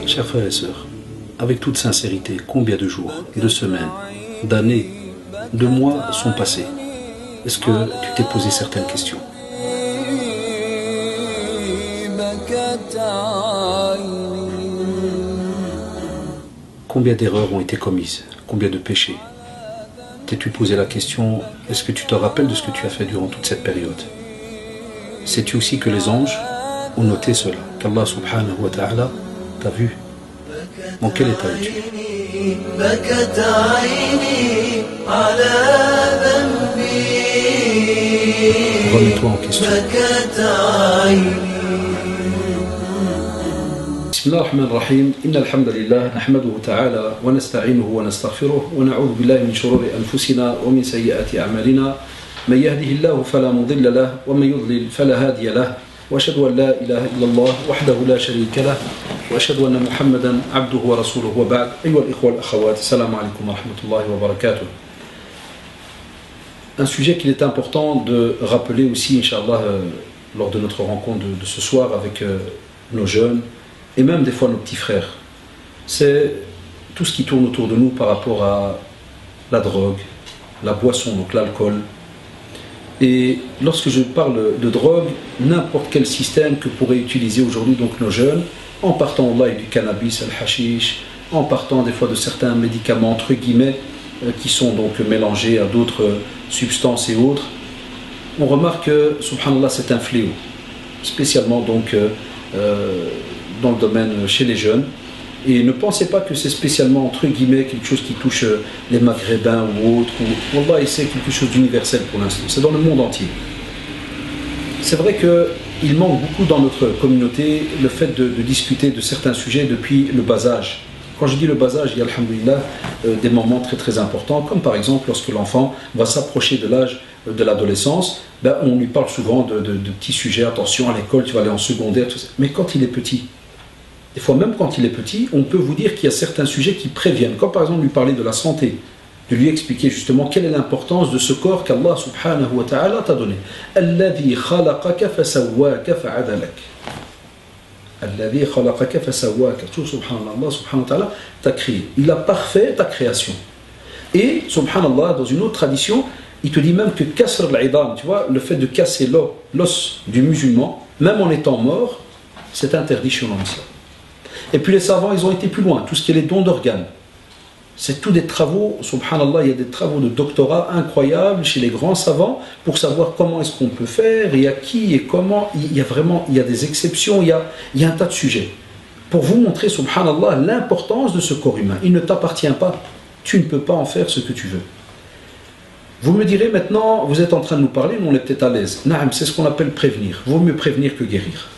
Chers frères et sœurs, avec toute sincérité, combien de jours, de semaines, d'années, de mois sont passés? Est-ce que tu t'es posé certaines questions? Combien d'erreurs ont été commises? Combien de péchés? T'es-tu posé la question, est-ce que tu te rappelles de ce que tu as fait durant toute cette période? Sais-tu aussi que les anges ont noté cela, qu'Allah subhanahu wa ta'ala t'a vu? Dans quel état es-tu? Remets-toi en question. بسم الله الرحمن الرحيم إن الحمد لله نحمده تعالى ونستعينه ونستغفره ونعوذ بالله من شرور أنفسنا ومن سيئات أعمالنا من يهده الله فلا مضل له ومن يضلل فلا هادي له وأشهد أن لا إله إلا الله وحده لا شريك له وأشهد أن محمدا عبده ورسوله وبعد أيها الإخوة والأخوات السلام عليكم ورحمة الله وبركاته. Un sujet qu'il est important de rappeler aussi, Inch'Allah, lors de notre rencontre de ce soir avec nos jeunes et même des fois nos petits frères, c'est tout ce qui tourne autour de nous par rapport à la drogue, la boisson, donc l'alcool. Et lorsque je parle de drogue, n'importe quel système que pourraient utiliser aujourd'hui donc nos jeunes, en partant là du cannabis, le hashish, en partant des fois de certains médicaments entre guillemets qui sont donc mélangés à d'autres substances et autres, on remarque que, subhanallah, c'est un fléau, spécialement donc dans le domaine chez les jeunes. Et ne pensez pas que c'est spécialement entre guillemets quelque chose qui touche les Maghrébins ou autres. Wallah, c'est quelque chose d'universel pour l'instant. C'est dans le monde entier. C'est vrai qu'il manque beaucoup dans notre communauté le fait de discuter de certains sujets depuis le bas âge. Quand je dis le bas âge, il y a, alhamdoulilah, des moments très très importants, comme par exemple lorsque l'enfant va s'approcher de l'âge de l'adolescence, on lui parle souvent de petits sujets. Attention, à l'école, tu vas aller en secondaire, tout ça. Mais quand il est petit, des fois même quand il est petit, on peut vous dire qu'il y a certains sujets qui préviennent, comme par exemple lui parler de la santé, de lui expliquer justement quelle est l'importance de ce corps qu'Allah subhanahu wa ta'ala t'a donné. Alladhi khalaqaka fasawwaka fa'adalak. Alladhi khalaqaka fasawwaka. Tout subhanallah, Allah subhanahu wa ta'ala t'a créé. Il a parfait ta création. Et subhanallah, dans une autre tradition, il te dit même que kasr al-idam, tu vois, le fait de casser l'os du musulman, même en étant mort, c'est interdit chez l'islam. Et puis les savants, ils ont été plus loin, tout ce qui est les dons d'organes. C'est tous des travaux, subhanallah, il y a des travaux de doctorat incroyables chez les grands savants pour savoir comment est-ce qu'on peut faire, et à qui et comment. Il y a vraiment, il y a des exceptions, il y a un tas de sujets. Pour vous montrer, subhanallah, l'importance de ce corps humain. Il ne t'appartient pas, tu ne peux pas en faire ce que tu veux. Vous me direz maintenant, vous êtes en train de nous parler, nous on est peut-être à l'aise. Naam, c'est ce qu'on appelle prévenir. Vaut mieux prévenir que guérir.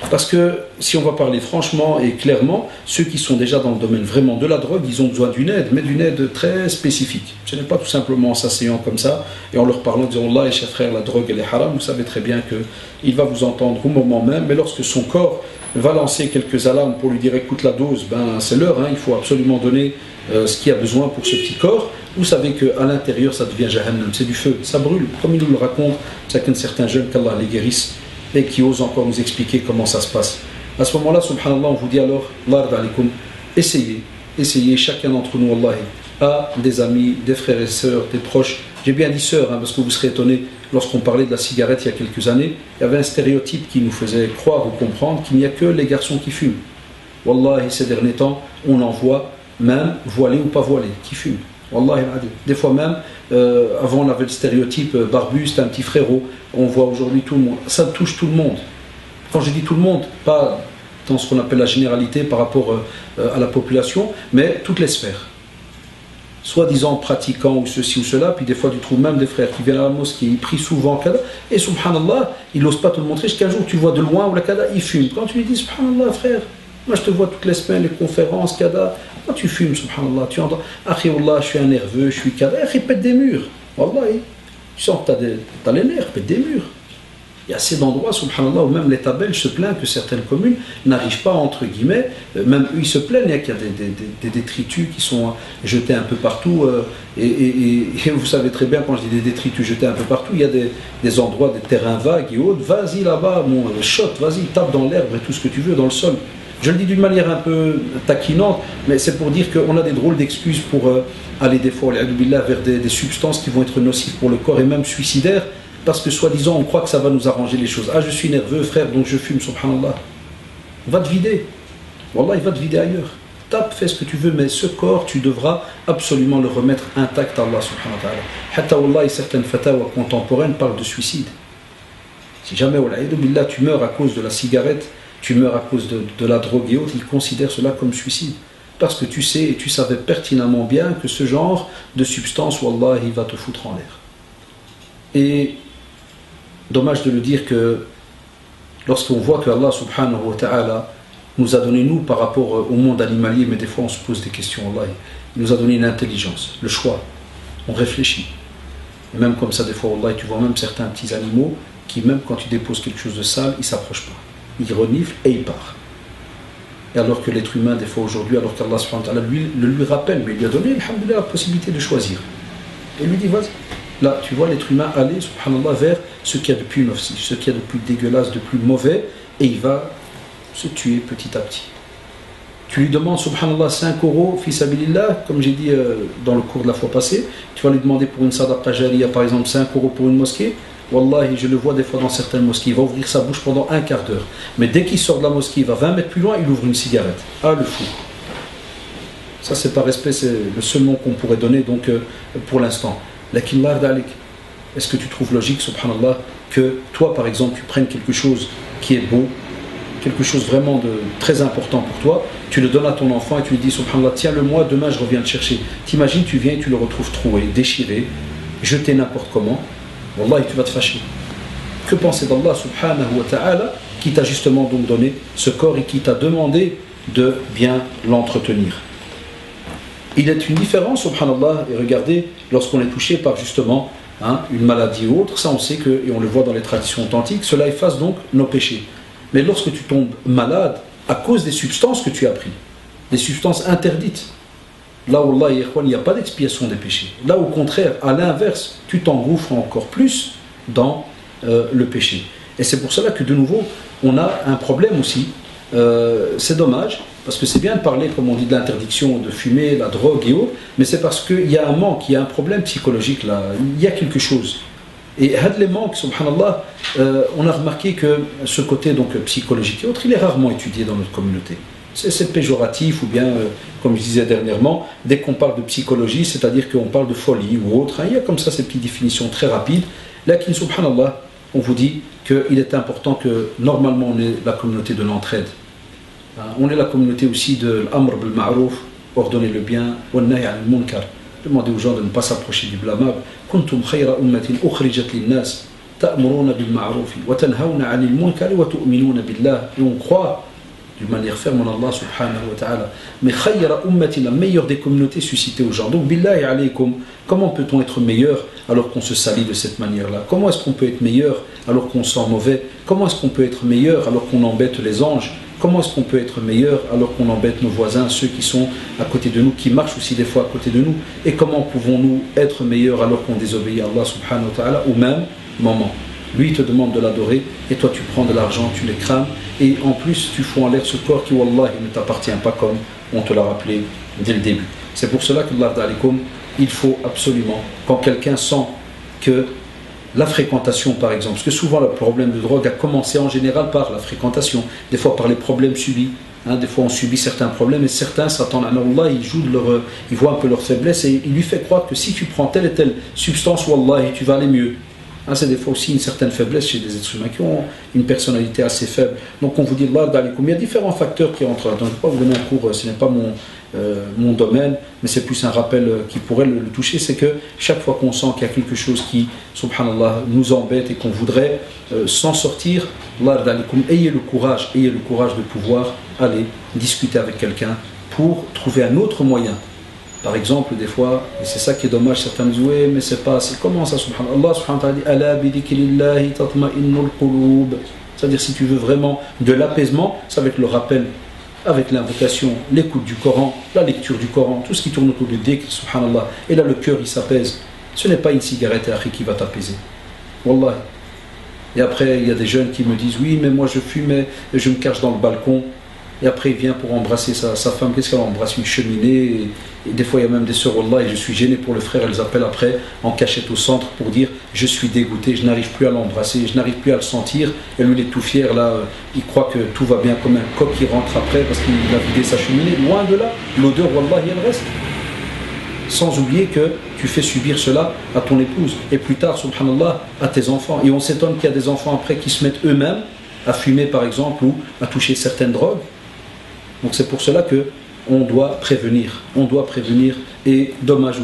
Parce que si on va parler franchement et clairement, ceux qui sont déjà dans le domaine vraiment de la drogue, ils ont besoin d'une aide, mais d'une aide très spécifique. Ce n'est pas tout simplement en s'asseyant comme ça et en leur parlant, disant Allah, chers frères, la drogue elle est haram. Vous savez très bien qu'il va vous entendre au moment même, mais lorsque son corps va lancer quelques alarmes pour lui dire écoute la dose, c'est l'heure, il faut absolument donner ce qu'il y a besoin pour ce petit corps. Vous savez qu'à l'intérieur ça devient jahannam, c'est du feu, ça brûle, comme il nous le raconte, c'est qu'un certain jeune qu'Allah les guérisse et qui ose encore nous expliquer comment ça se passe. À ce moment-là, subhanallah, on vous dit alors, lard alikum, essayez, chacun d'entre nous, wallahi, a des amis, des frères et sœurs, des proches. J'ai bien dit sœurs, parce que vous serez étonnés, lorsqu'on parlait de la cigarette il y a quelques années, il y avait un stéréotype qui nous faisait croire ou comprendre qu'il n'y a que les garçons qui fument. Wallahi, ces derniers temps, on en voit, même voilés ou pas voilés, qui fument. Wallahi, des fois même, avant on avait le stéréotype barbu, c'était un petit frérot. On voit aujourd'hui tout le monde. Ça touche tout le monde. Quand je dis tout le monde, pas dans ce qu'on appelle la généralité par rapport à la population, mais toutes les sphères. Soi-disant pratiquants ou ceci ou cela, puis des fois tu trouves même des frères qui viennent à la mosquée, ils prient souvent, et subhanallah, ils n'osent pas te le montrer, jusqu'à jour tu vois de loin, ou la ils fument. Quand tu lui dis subhanallah frère, moi je te vois toutes les semaines, les conférences, quand tu fumes, subhanallah, tu entends, Wallah, je suis un nerveux, je suis pète des murs. Wallah, tu sens que tu as les nerfs, pète des murs. Il y a assez d'endroits, subhanallah, où même l'État belge se plaint que certaines communes n'arrivent pas, entre guillemets, même eux, ils se plaignent qu'il y a des détritus qui sont jetés un peu partout. Et vous savez très bien, quand je dis des détritus jetés un peu partout, il y a des endroits, des terrains vagues et autres. Vas-y là-bas, mon shot, vas-y, tape dans l'herbe et tout ce que tu veux, dans le sol. Je le dis d'une manière un peu taquinante, mais c'est pour dire qu'on a des drôles d'excuses pour aller des fois vers des substances qui vont être nocives pour le corps et même suicidaires, parce que soi-disant on croit que ça va nous arranger les choses. Ah, je suis nerveux frère, donc je fume, subhanallah. Va te vider. Wallah, il va te vider ailleurs. Tape, fais ce que tu veux, mais ce corps, tu devras absolument le remettre intact à Allah subhanahu wa ta'ala. Hatta wallah, certaines fatawa contemporaines parlent de suicide. Si jamais, billah, tu meurs à cause de la cigarette, tu meurs à cause de la drogue et autres, ils considèrent cela comme suicide. Parce que tu sais et tu savais pertinemment bien que ce genre de substance, wallah, il va te foutre en l'air. Et dommage de le dire que lorsqu'on voit que Allah subhanahu wa ta'ala nous a donné, nous, par rapport au monde animalier, mais des fois on se pose des questions, Allah, il nous a donné une intelligence, le choix, on réfléchit. Et même comme ça, des fois, Allah, tu vois même certains petits animaux qui, même quand tu déposes quelque chose de sale, ils ne s'approchent pas. Il renifle et il part. Et alors que l'être humain, des fois aujourd'hui, alors qu'Allah subhanahu wa ta'ala lui rappelle, mais il lui a donné, alhamdoulilah, la possibilité de choisir. Et il lui dit, vas-y. Là, tu vois l'être humain aller, subhanallah, vers ce qu'il y a de plus nocif, ce qu'il y a de plus dégueulasse, de plus mauvais, et il va se tuer petit à petit. Tu lui demandes, subhanallah, 5 euros, fils abilillah, comme j'ai dit dans le cours de la fois passée, tu vas lui demander pour une sadaqa jariya, par exemple, 5 euros pour une mosquée. Wallahi, je le vois des fois dans certaines mosquées, il va ouvrir sa bouche pendant un quart d'heure. Mais dès qu'il sort de la mosquée, il va 20 mètres plus loin, il ouvre une cigarette. Ah, le fou. Ça, c'est par respect, c'est le seul nom qu'on pourrait donner donc pour l'instant. Est-ce que tu trouves logique, subhanallah, que toi, par exemple, tu prennes quelque chose qui est beau, quelque chose vraiment de très important pour toi, tu le donnes à ton enfant et tu lui dis, subhanallah, tiens-le-moi, demain je reviens te chercher. T'imagines, tu viens et tu le retrouves troué, déchiré, jeté n'importe comment. Wallah, tu vas te fâcher. Que penser d'Allah subhanahu wa ta'ala qui t'a justement donc donné ce corps et qui t'a demandé de bien l'entretenir? Il y a une différence, subhanallah, et regardez, lorsqu'on est touché par justement une maladie ou autre, ça on sait que, et on le voit dans les traditions authentiques, cela efface donc nos péchés. Mais lorsque tu tombes malade à cause des substances que tu as prises, des substances interdites, là, wallah, il n'y a pas d'expiation des péchés. Là, au contraire, à l'inverse, tu t'engouffres encore plus dans le péché. Et c'est pour cela que, de nouveau, on a un problème aussi. C'est dommage, parce que c'est bien de parler, comme on dit, de l'interdiction de fumer, la drogue et autres, mais c'est parce qu'il y a un manque, il y a un problème psychologique là, il y a quelque chose. Et les manques, subhanallah, on a remarqué que ce côté donc, psychologique et autres, il est rarement étudié dans notre communauté. C'est péjoratif, ou bien, comme je disais dernièrement, dès qu'on parle de psychologie, c'est-à-dire qu'on parle de folie ou autre, il y a comme ça ces petites définitions très rapides. Là, subhanallah, on vous dit qu'il est important que, normalement, on est la communauté de l'entraide. On est la communauté aussi de l'amr bil ma'rouf, ordonner le bien, wa nahy anil munkar. Demandez aux gens de ne pas s'approcher du blâmable. Kuntum khayra ummatin ukhrijat lin-nas ta'muruna bil ma'ruf wa tanhauna 'anil munkar wa tu'minuna billah. Et on croit d'une manière ferme en Allah subhanahu wa ta'ala. Mais khayra ummatin, la meilleure des communautés suscitées aux gens. Donc billahi alaykum, comment peut-on être meilleur alors qu'on se salit de cette manière-là? Comment est-ce qu'on peut être meilleur alors qu'on sent mauvais? Comment est-ce qu'on peut être meilleur alors qu'on embête les anges? Comment est-ce qu'on peut être meilleur alors qu'on embête nos voisins, ceux qui sont à côté de nous, qui marchent aussi des fois à côté de nous? Et comment pouvons-nous être meilleurs alors qu'on désobéit à Allah subhanahu wa ta'ala au même moment? Lui, il te demande de l'adorer, et toi, tu prends de l'argent, tu les crames, et en plus, tu fous en l'air ce corps qui, wallah, il ne t'appartient pas comme on te l'a rappelé dès le début. C'est pour cela que, il faut absolument, quand quelqu'un sent que la fréquentation, par exemple, parce que souvent le problème de drogue a commencé en général par la fréquentation, des fois par les problèmes subis. Des fois on subit certains problèmes et certains s'attendent à Allah, ils voient un peu leur faiblesse et il lui fait croire que si tu prends telle et telle substance, wallah, tu vas aller mieux. C'est des fois aussi une certaine faiblesse chez des êtres humains qui ont une personnalité assez faible. Donc on vous dit, il y a différents facteurs qui entrent là. Donc je ne vais pas vous donner un cours, ce n'est pas mon domaine, mais c'est plus un rappel qui pourrait le toucher. C'est que chaque fois qu'on sent qu'il y a quelque chose qui, subhanallah, nous embête et qu'on voudrait s'en sortir, ayez le courage de pouvoir aller discuter avec quelqu'un pour trouver un autre moyen Par exemple, des fois, et c'est ça qui est dommage, certains disent oui, mais c'est pas, c'est comment ça, subhanallah. Allah subhanahu wa ta'ala dit Ala bi dhikrillahi tatma'innul qulub. C'est-à-dire, si tu veux vraiment de l'apaisement, ça va être le rappel avec l'invocation, l'écoute du Coran, la lecture du Coran, tout ce qui tourne autour du dhikr, subhanallah. Et là, le cœur, il s'apaise. Ce n'est pas une cigarette qui va t'apaiser. Wallah. Et après, il y a des jeunes qui me disent oui, mais moi je fume et je me cache dans le balcon. Et après, il vient pour embrasser sa femme. Qu'est-ce qu'elle embrasse? Une cheminée. Et des fois, il y a même des sœurs, Wallah, et je suis gêné pour le frère. Elles appellent après en cachette au centre pour dire je suis dégoûté, je n'arrive plus à l'embrasser, je n'arrive plus à le sentir. Et lui, il est tout fier. Là, il croit que tout va bien comme un coq qui rentre après parce qu'il a vidé sa cheminée. Loin de là, l'odeur, Wallah, elle reste. Sans oublier que tu fais subir cela à ton épouse et plus tard, subhanallah, à tes enfants. Et on s'étonne qu'il y a des enfants après qui se mettent eux-mêmes à fumer par exemple ou à toucher certaines drogues. Donc c'est pour cela que on doit prévenir. On doit prévenir et dommage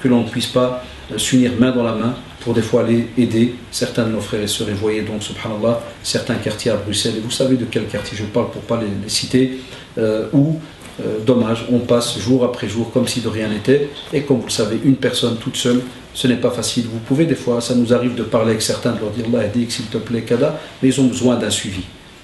que l'on ne puisse pas s'unir main dans la main pour des fois aller aider certains de nos frères et sœurs. Et voyez donc, subhanallah, certains quartiers à Bruxelles, et vous savez de quel quartier je parle pour ne pas les citer, où dommage, on passe jour après jour comme si de rien n'était. Et comme vous le savez, une personne toute seule, ce n'est pas facile. Vous pouvez des fois, ça nous arrive de parler avec certains, de leur dire Allah aide, s'il te plaît, Kada, mais ils ont besoin d'un suivi.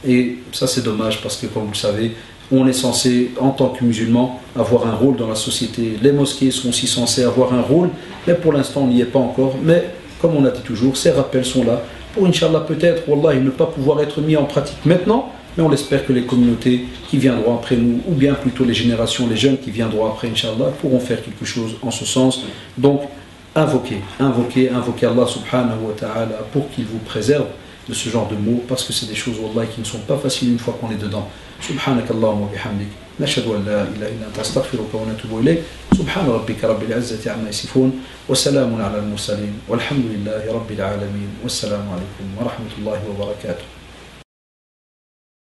Et ça c'est dommage parce que comme vous le savez, on est censé, en tant que musulman, avoir un rôle dans la société. Les mosquées sont aussi censées avoir un rôle, mais pour l'instant on n'y est pas encore. Mais comme on a dit toujours, ces rappels sont là pour, Inch'Allah, peut-être, Wallah, ne pas pouvoir être mis en pratique maintenant. Mais on espère que les communautés qui viendront après nous, ou bien plutôt les générations, les jeunes qui viendront après, Inch'Allah, pourront faire quelque chose en ce sens. Donc, invoquez Allah subhanahu wa ta'ala pour qu'il vous préserve de ce genre de mots, parce que c'est des choses, Wallah, qui ne sont pas faciles une fois qu'on est dedans. Subhanakallahumma wa bihamdik. Nashhadu an la ilaha illa anta astaghfiruka wa natubu ilayk. Subhana rabbika rabbil izzati amma yasifun. Wa salamun ala al-mursalin. Walhamdulillahi rabbil alamin. Wassalamu alaykum wa rahmatullahi wa barakatuh.